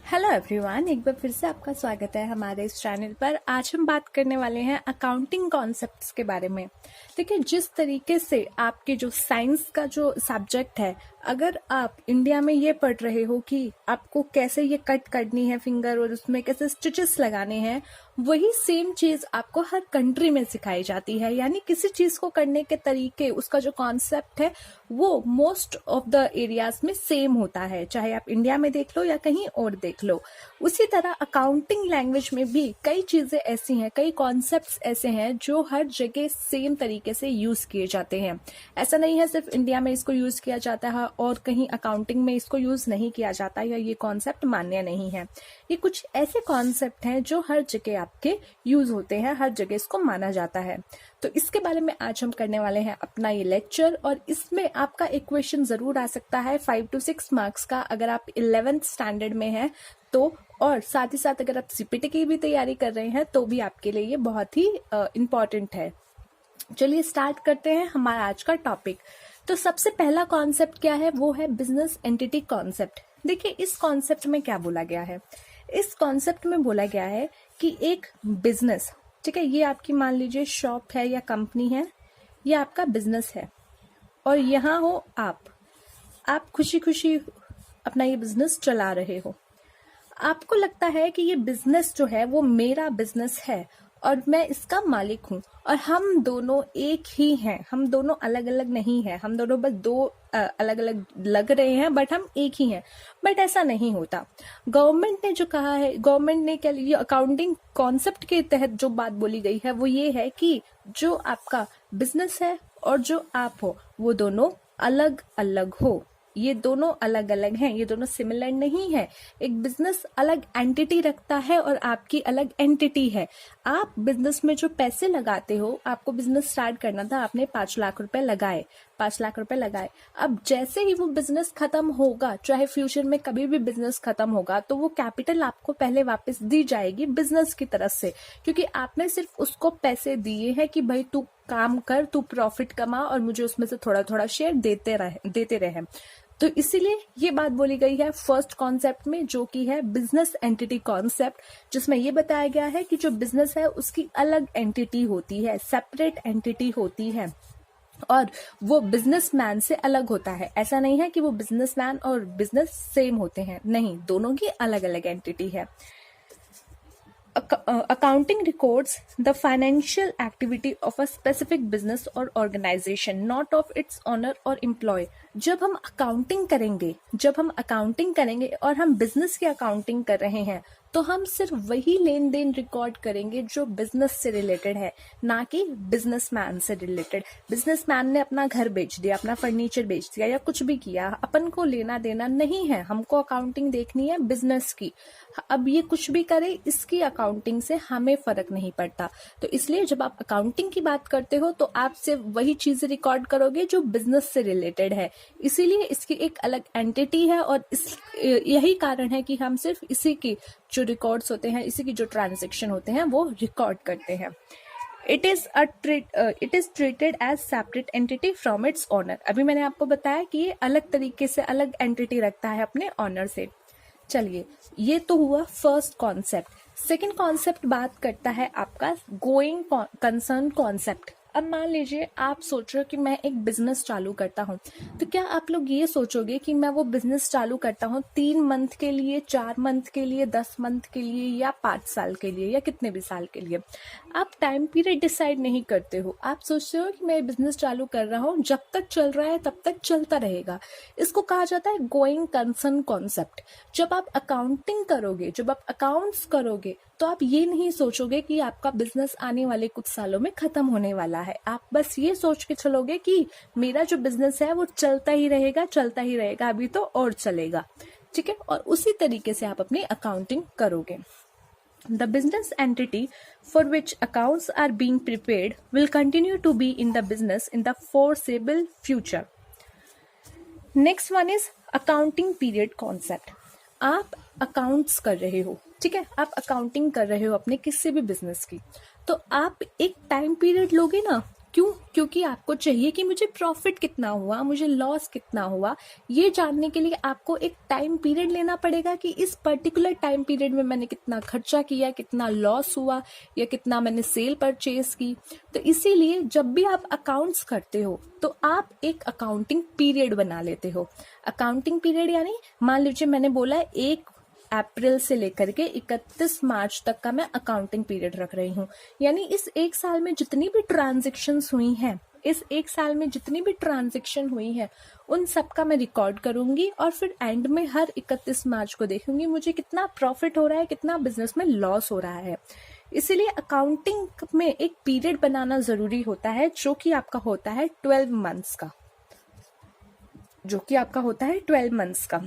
Hello everyone, एक बार फिर से आपका स्वागत है हमारे इस चैनल पर। आज हम बात करने वाले हैं अकाउंटिंग कॉन्सेप्ट्स के बारे में। देखिए, जिस तरीके से आपके जो साइंस का जो सब्जेक्ट है, अगर आप इंडिया में ये पढ़ रहे हो कि आपको कैसे ये कट करनी है फिंगर और उसमें कैसे स्टिचेस लगाने हैं, वही सेम चीज आपको हर कंट्री में सिखाई जाती है। यानी किसी चीज को करने के तरीके, उसका जो कॉन्सेप्ट है वो मोस्ट ऑफ द एरियाज में सेम होता है, चाहे आप इंडिया में देख लो या कहीं और देख लो। उसी तरह अकाउंटिंग लैंग्वेज में भी कई चीजें ऐसी हैं, कई कॉन्सेप्ट्स ऐसे हैं जो हर जगह सेम तरीके से यूज किए जाते हैं। ऐसा नहीं है सिर्फ इंडिया में इसको यूज किया जाता है और कहीं अकाउंटिंग में इसको यूज नहीं किया जाता या ये कॉन्सेप्ट मान्य नहीं है। ये कुछ ऐसे कॉन्सेप्ट हैं जो हर जगह आपके यूज होते हैं, हर जगह इसको माना जाता है। तो इसके बारे में आज हम करने वाले हैं अपना ये लेक्चर, और इसमें आपका एक क्वेश्चन जरूर आ सकता है 5 to 6 मार्क्स का, अगर आप 11th स्टैंडर्ड में हैं तो। और साथ ही साथ अगर आप सीपीटी की भी तैयारी कर रहे हैं तो भी आपके लिए ये बहुत ही इम्पोर्टेंट है। चलिए स्टार्ट करते हैं हमारा आज का टॉपिक। तो सबसे पहला कॉन्सेप्ट क्या है, वो है बिजनेस एंटिटी कॉन्सेप्ट। देखिए, इस कॉन्सेप्ट में क्या बोला गया है। इस कॉन्सेप्ट में बोला गया है कि एक बिजनेस, ठीक है, ये आपकी मान लीजिए शॉप है या कंपनी है, ये आपका बिजनेस है और यहाँ हो आप खुशी खुशी अपना ये बिजनेस चला रहे हो। आपको लगता है कि ये बिजनेस जो है वो मेरा बिजनेस है और मैं इसका मालिक हूँ और हम दोनों एक ही हैं, हम दोनों अलग अलग नहीं हैं, हम दोनों बस दो अलग अलग लग रहे हैं बट हम एक ही हैं। बट ऐसा नहीं होता। गवर्नमेंट ने जो कहा है, गवर्नमेंट ने क्या, ये अकाउंटिंग कॉन्सेप्ट के तहत जो बात बोली गई है वो ये है कि जो आपका बिजनेस है और जो आप हो वो दोनों अलग अलग हो। ये दोनों अलग अलग हैं, ये दोनों सिमिलर नहीं है। एक बिजनेस अलग एंटिटी रखता है और आपकी अलग एंटिटी है। आप बिजनेस में जो पैसे लगाते हो, आपको बिजनेस स्टार्ट करना था, आपने 5 लाख रुपए लगाए, 5 लाख रुपए लगाए। अब जैसे ही वो बिजनेस खत्म होगा, चाहे फ्यूचर में कभी भी बिजनेस खत्म होगा, तो वो कैपिटल आपको पहले वापस दी जाएगी बिजनेस की तरफ से, क्योंकि आपने सिर्फ उसको पैसे दिए हैं कि भाई तू काम कर, तू प्रॉफिट कमा और मुझे उसमें से थोड़ा थोड़ा शेयर देते रहे। तो इसीलिए ये बात बोली गई है फर्स्ट कॉन्सेप्ट में, जो कि है बिजनेस एंटिटी कॉन्सेप्ट, जिसमें ये बताया गया है कि जो बिजनेस है उसकी अलग एंटिटी होती है, सेपरेट एंटिटी होती है और वो बिजनेसमैन से अलग होता है। ऐसा नहीं है कि वो बिजनेसमैन और बिजनेस सेम होते हैं, नहीं, दोनों की अलग अलग एंटिटी है। Accounting records the financial activity of a specific business or organization, not of its owner or employee. जब हम अकाउंटिंग करेंगे और हम बिजनेस की अकाउंटिंग कर रहे हैं, तो हम सिर्फ वही लेन देन रिकॉर्ड करेंगे जो बिजनेस से रिलेटेड है, ना कि बिजनेसमैन से रिलेटेड। बिजनेसमैन ने अपना घर बेच दिया, अपना फर्नीचर बेच दिया या कुछ भी किया, अपन को लेना देना नहीं है। हमको अकाउंटिंग देखनी है बिजनेस की। अब ये कुछ भी करे, इसकी अकाउंटिंग से हमें फर्क नहीं पड़ता। तो इसलिए जब आप अकाउंटिंग की बात करते हो तो आप सिर्फ वही चीजें रिकॉर्ड करोगे जो बिजनेस से रिलेटेड है, इसीलिए इसकी एक अलग एंटिटी है। और यही कारण है कि हम सिर्फ इसी की जो रिकॉर्ड्स होते हैं, इसी की जो ट्रांजेक्शन होते हैं वो रिकॉर्ड करते हैं। It is treated as separate entity from its owner. अभी मैंने आपको बताया कि ये अलग तरीके से अलग एंटिटी रखता है अपने ऑनर से। चलिए, ये तो हुआ फर्स्ट कॉन्सेप्ट। सेकंड कॉन्सेप्ट बात करता है आपका गोइंग कंसर्न कॉन्सेप्ट। अब मान लीजिए आप सोच रहे हो कि मैं एक बिजनेस चालू करता हूँ, तो क्या आप लोग ये सोचोगे कि मैं वो बिजनेस चालू करता हूँ 3 मंथ के लिए, 4 मंथ के लिए, 10 मंथ के लिए या 5 साल के लिए या कितने भी साल के लिए? आप टाइम पीरियड डिसाइड नहीं करते हो। आप सोचते हो कि मैं बिजनेस चालू कर रहा हूँ, जब तक चल रहा है तब तक चलता रहेगा। इसको कहा जाता है गोइंग कंसर्न कॉन्सेप्ट। जब आप अकाउंटिंग करोगे, जब आप अकाउंट्स करोगे, तो आप ये नहीं सोचोगे कि आपका बिजनेस आने वाले कुछ सालों में खत्म होने वाला है। आप बस ये सोच के चलोगे कि मेरा जो बिजनेस है वो चलता ही रहेगा, चलता ही रहेगा, अभी तो और चलेगा, ठीक है। और उसी तरीके से आप अपनी अकाउंटिंग करोगे। The business entity for which accounts are being prepared will continue to be in the business in the foreseeable future. Next one is accounting period concept. आप अकाउंट्स कर रहे हो, ठीक है, आप अकाउंटिंग कर रहे हो अपने किसी भी बिजनेस की, तो आप एक टाइम पीरियड लोगे ना क्यों? क्योंकि आपको चाहिए कि मुझे प्रॉफिट कितना हुआ, मुझे लॉस कितना हुआ। ये जानने के लिए आपको एक टाइम पीरियड लेना पड़ेगा कि इस पर्टिकुलर टाइम पीरियड में मैंने कितना खर्चा किया, कितना लॉस हुआ, या कितना मैंने सेल परचेज की। तो इसीलिए जब भी आप अकाउंट्स करते हो तो आप एक अकाउंटिंग पीरियड बना लेते हो। अकाउंटिंग पीरियड यानी मान लीजिए मैंने बोला 1 अप्रैल से लेकर के 31 मार्च तक का मैं अकाउंटिंग पीरियड रख रही हूँ। यानी इस एक साल में जितनी भी ट्रांजेक्शन्स हुई हैं, इस एक साल में जितनी भी ट्रांजेक्शन हुई है उन सब का मैं रिकॉर्ड करूंगी और फिर एंड में हर 31 मार्च को देखूंगी मुझे कितना प्रॉफिट हो रहा है, कितना बिजनेस में लॉस हो रहा है। इसीलिए अकाउंटिंग में एक पीरियड बनाना जरूरी होता है जो कि आपका होता है 12 मंथ्स का, जो कि आपका होता है 12 मंथ्स का।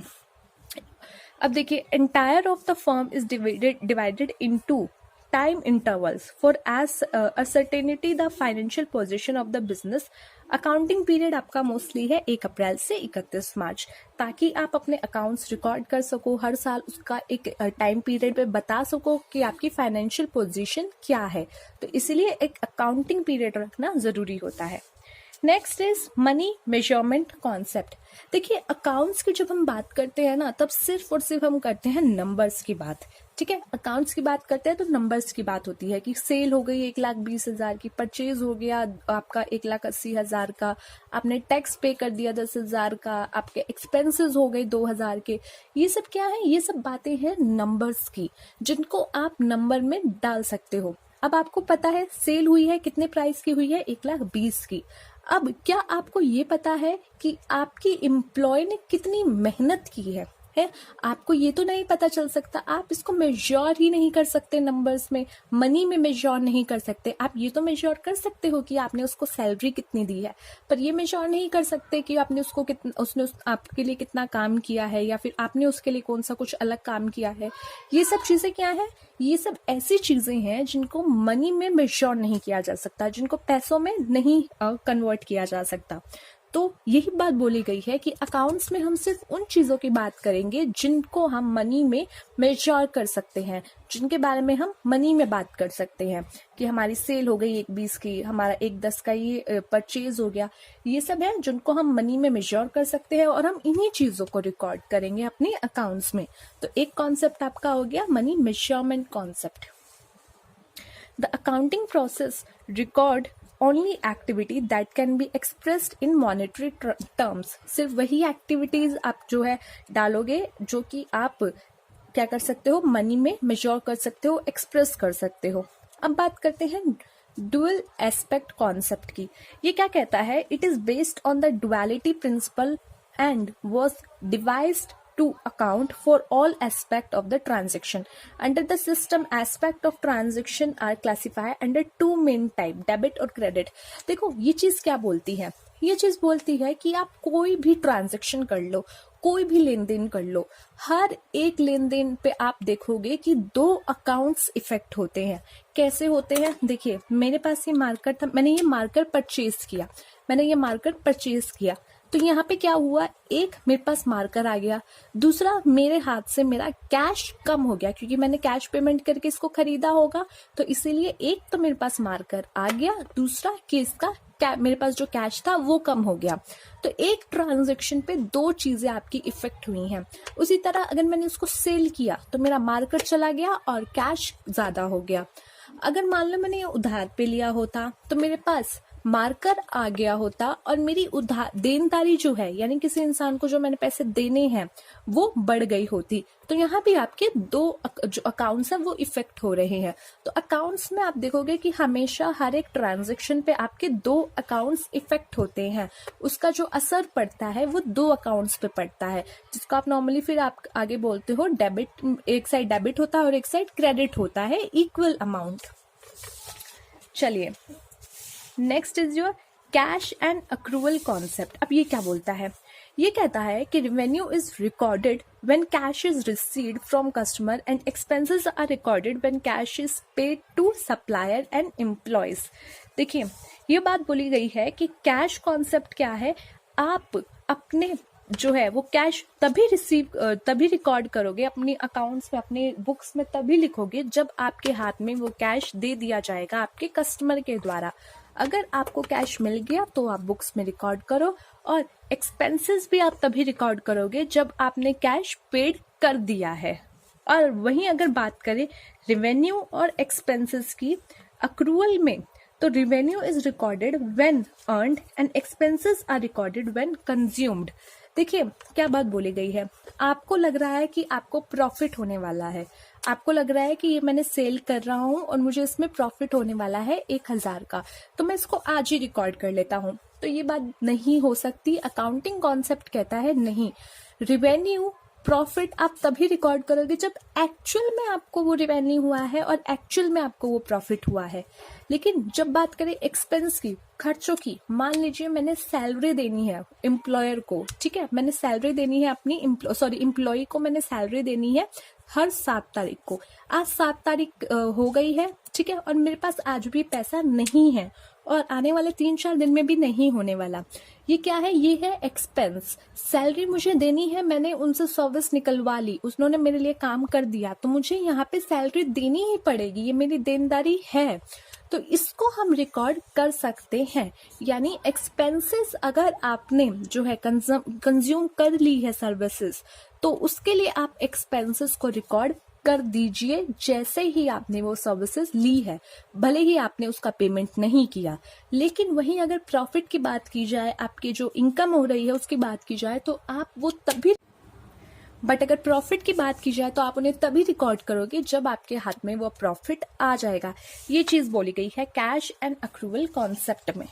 अब देखिए, entire of the firm is divided into time intervals for as certainty the financial position of the business. Accounting period आपका मोस्टली है 1 अप्रैल से 31 मार्च, ताकि आप अपने अकाउंट्स रिकॉर्ड कर सको, हर साल उसका एक टाइम पीरियड पे बता सको कि आपकी फाइनेंशियल पोजीशन क्या है। तो इसलिए एक अकाउंटिंग पीरियड रखना जरूरी होता है। Next is money measurement concept. देखिए, अकाउंट्स की जब हम बात करते हैं ना, तब सिर्फ और सिर्फ हम करते हैं नंबर्स की बात। ठीक है, अकाउंट्स की बात करते हैं तो नंबर्स की बात होती है कि सेल हो गई 1,20,000 की, परचेज हो गया आपका 1,80,000 का, आपने टैक्स पे कर दिया 10,000 का, आपके एक्सपेंसेस हो गए 2,000 के। ये सब क्या है? ये सब बातें हैं नंबर्स की, जिनको आप नंबर में डाल सकते हो। अब आपको पता है सेल हुई है, कितने प्राइस की हुई है? 1,20,000 की। अब क्या आपको ये पता है कि आपकी एम्प्लॉय ने कितनी मेहनत की है? आपको ये तो नहीं पता चल सकता, आप इसको मेजर ही नहीं कर सकते नंबर्स में, मनी में मेजर नहीं कर सकते। आप ये तो मेजर कर सकते हो कि आपने उसको सैलरी कितनी दी है, पर ये मेजर नहीं कर सकते कि आपने उसको उसने आपके लिए कितना काम किया है, या फिर आपने उसके लिए कौन सा कुछ अलग काम किया है। ये सब चीजें क्या है? ये सब ऐसी चीजें हैं जिनको मनी में मेजर नहीं किया जा सकता, जिनको पैसों में नहीं कन्वर्ट किया जा सकता। तो यही बात बोली गई है कि अकाउंट्स में हम सिर्फ उन चीजों की बात करेंगे जिनको हम मनी में मेजर कर सकते हैं, जिनके बारे में हम मनी में बात कर सकते हैं कि हमारी सेल हो गई 1,20,000 की, हमारा 1,10,000 का ये परचेज हो गया। ये सब है जिनको हम मनी में मेजर कर सकते हैं और हम इन्हीं चीजों को रिकॉर्ड करेंगे अपने अकाउंट्स में। तो एक कॉन्सेप्ट आपका हो गया money measurement concept. The accounting process record only activity that can be expressed in monetary terms। सिर्फ वही एक्टिविटीज आप जो है डालोगे जो कि आप क्या कर सकते हो, मनी में मेजर कर सकते हो, एक्सप्रेस कर सकते हो। अब बात करते हैं डुअल एस्पेक्ट कॉन्सेप्ट की। ये क्या कहता है? It is based on the duality principle and was devised to account for all aspect of the transaction. Under the system, aspect of transaction are classified under two main type, debit और credit। देखो ये चीज क्या बोलती है? ये चीज बोलती है कि आप कोई भी ट्रांजेक्शन कर लो, कोई भी लेन देन कर लो, हर एक लेन देन पे आप देखोगे कि 2 अकाउंट्स इफेक्ट होते हैं। कैसे होते हैं? देखिए, मेरे पास ये मार्कर था, मैंने ये मार्कर परचेज किया, तो यहाँ पे क्या हुआ? एक मेरे पास मार्कर आ गया, दूसरा मेरे हाथ से मेरा कैश कम हो गया क्योंकि मैंने कैश पेमेंट करके इसको खरीदा होगा, तो इसीलिए एक तो मेरे पास मार्कर आ गया, दूसरा कि इसका मेरे पास जो कैश था वो कम हो गया। तो एक ट्रांजैक्शन पे 2 चीजें आपकी इफेक्ट हुई हैं। उसी तरह अगर मैंने उसको सेल किया तो मेरा मार्कर चला गया और कैश ज्यादा हो गया। अगर मान लो मैंने ये उधार पे लिया होता तो मेरे पास मार्कर आ गया होता और मेरी उधार देनदारी जो है, यानी किसी इंसान को जो मैंने पैसे देने हैं, वो बढ़ गई होती। तो यहाँ भी आपके 2 जो अकाउंट्स हैं वो इफेक्ट हो रहे हैं। तो अकाउंट्स में आप देखोगे कि हमेशा हर एक ट्रांजैक्शन पे आपके 2 अकाउंट्स इफेक्ट होते हैं। उसका जो असर पड़ता है वो 2 अकाउंट्स पे पड़ता है, जिसको आप नॉर्मली फिर आप आगे बोलते हो डेबिट। एक साइड डेबिट होता है और एक साइड क्रेडिट होता है, इक्वल अमाउंट। चलिए, next is your cash and accrual concept. अब ये क्या बोलता है? ये कहता है कि revenue is recorded when cash is received from customer and expenses are recorded when cash is paid to supplier and employees. देखिए, ये बात बोली गई है कि कैश कॉन्सेप्ट क्या है? आप अपने जो है वो कैश तभी रिकॉर्ड करोगे अपने अकाउंट्स में, अपने बुक्स में तभी लिखोगे जब आपके हाथ में वो कैश दे दिया जाएगा आपके कस्टमर के द्वारा। अगर आपको कैश मिल गया तो आप बुक्स में रिकॉर्ड करो, और एक्सपेंसेस भी आप तभी रिकॉर्ड करोगे जब आपने कैश पेड कर दिया है। और वहीं अगर बात करें रिवेन्यू और एक्सपेंसेस की, अक्रूवल में तो revenue is recorded when earned and expenses are recorded when consumed. देखिए क्या बात बोली गई है, आपको लग रहा है कि आपको प्रॉफिट होने वाला है, आपको लग रहा है कि ये मैंने सेल कर रहा हूँ और मुझे इसमें प्रॉफिट होने वाला है 1,000 का, तो मैं इसको आज ही रिकॉर्ड कर लेता हूँ। तो ये बात नहीं हो सकती। अकाउंटिंग कॉन्सेप्ट कहता है नहीं, रिवेन्यू प्रॉफिट आप तभी रिकॉर्ड करोगे जब एक्चुअल में आपको वो रिवेन्यू हुआ है और एक्चुअल में आपको वो प्रॉफिट हुआ है। लेकिन जब बात करें एक्सपेंस की, खर्चों की, मान लीजिए मैंने सैलरी देनी है एम्प्लॉयर को, ठीक है, मैंने सैलरी देनी है अपनी एम्प्लॉय को मैंने सैलरी देनी है हर 7 तारीख को। आज 7 तारीख हो गई है, ठीक है, और मेरे पास आज भी पैसा नहीं है और आने वाले 3-4 दिन में भी नहीं होने वाला। ये क्या है? ये है एक्सपेंस। सैलरी मुझे देनी है, मैंने उनसे सर्विस निकलवा ली, उन्होंने मेरे लिए काम कर दिया, तो मुझे यहाँ पे सैलरी देनी ही पड़ेगी, ये मेरी देनदारी है, तो इसको हम रिकॉर्ड कर सकते हैं। यानी एक्सपेंसेस अगर आपने जो है कंज्यूम कर ली है सर्विसेज, तो उसके लिए आप एक्सपेंसेस को रिकॉर्ड कर दीजिए जैसे ही आपने वो सर्विसेज ली है, भले ही आपने उसका पेमेंट नहीं किया। लेकिन वहीं अगर प्रॉफिट की बात की जाए, आपकी जो इनकम हो रही है उसकी बात की जाए, तो आप वो तभी, बट अगर प्रॉफिट की बात की जाए तो आप उन्हें तभी रिकॉर्ड करोगे जब आपके हाथ में वो प्रॉफिट आ जाएगा। ये चीज बोली गई है कैश एंड अक्रूवल कॉन्सेप्ट में।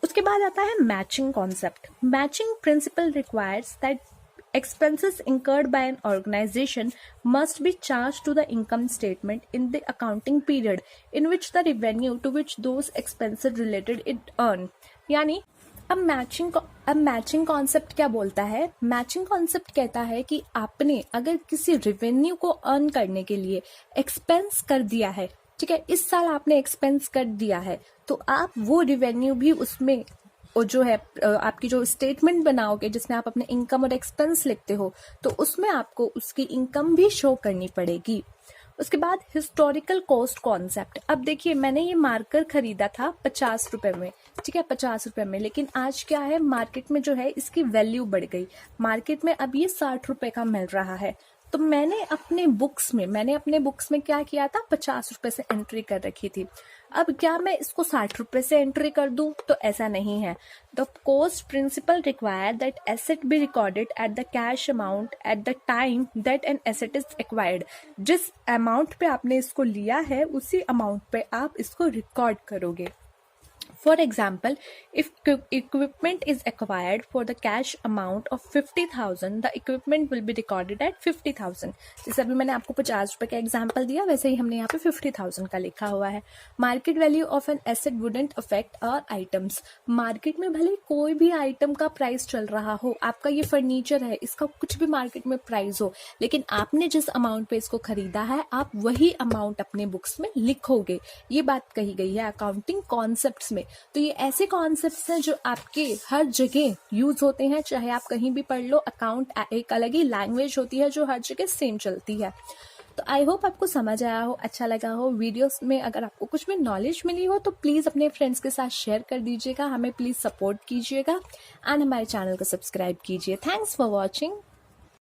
उसके बाद आता है matching concept. Matching principal requires that expenses incurred by an organization must be charged to the income statement in the accounting period in which the revenue to which those expenses related it earn। यानी अब matching concept क्या बोलता है? Matching concept कहता है कि आपने अगर किसी रेवेन्यू को अर्न करने के लिए एक्सपेंस कर दिया है, ठीक है, इस साल आपने एक्सपेंस कर दिया है, तो आप वो रेवेन्यू भी उसमें, और जो है आपकी जो स्टेटमेंट बनाओगे जिसमें आप अपने इनकम और एक्सपेंस लिखते हो, तो उसमें आपको उसकी इनकम भी शो करनी पड़ेगी। उसके बाद हिस्टोरिकल कॉस्ट कॉन्सेप्ट। अब देखिए मैंने ये मार्कर खरीदा था 50 रुपए में, ठीक है, 50 रुपए में, लेकिन आज क्या है, मार्केट में जो है इसकी वैल्यू बढ़ गई, मार्केट में अब ये 60 रुपए का मिल रहा है। तो मैंने अपने बुक्स में क्या किया था, 50 रुपए से एंट्री कर रखी थी। अब क्या मैं इसको 60 रुपए से एंट्री कर दूं? तो ऐसा नहीं है। The cost principle require that asset be recorded at the cash amount at the time that an asset is acquired. जिस अमाउंट पे आपने इसको लिया है उसी अमाउंट पे आप इसको रिकॉर्ड करोगे। For example, if equipment is acquired for the cash amount of 50,000, the equipment will be recorded at 50,000। जैसे अभी मैंने आपको 50 रुपए का एग्जाम्पल दिया, वैसे ही हमने यहाँ पे 50,000 का लिखा हुआ है। Market value of an asset wouldn't affect our items. Market में भले कोई भी आइटम का प्राइस चल रहा हो, आपका ये फर्नीचर है, इसका कुछ भी मार्केट में प्राइस हो, लेकिन आपने जिस अमाउंट पे इसको खरीदा है, आप वही अमाउंट अपने बुक्स में लिखोगे। ये बात कही गई है अकाउंटिंग कॉन्सेप्ट्स में। तो ये ऐसे कॉन्सेप्ट्स हैं जो आपके हर जगह यूज होते हैं, चाहे आप कहीं भी पढ़ लो। अकाउंट एक अलग ही लैंग्वेज होती है जो हर जगह सेम चलती है। तो आई होप आपको समझ आया हो, अच्छा लगा हो। वीडियोस में अगर आपको कुछ भी नॉलेज मिली हो तो प्लीज अपने फ्रेंड्स के साथ शेयर कर दीजिएगा, हमें प्लीज सपोर्ट कीजिएगा एंड हमारे चैनल को सब्सक्राइब कीजिए। Thanks for watching.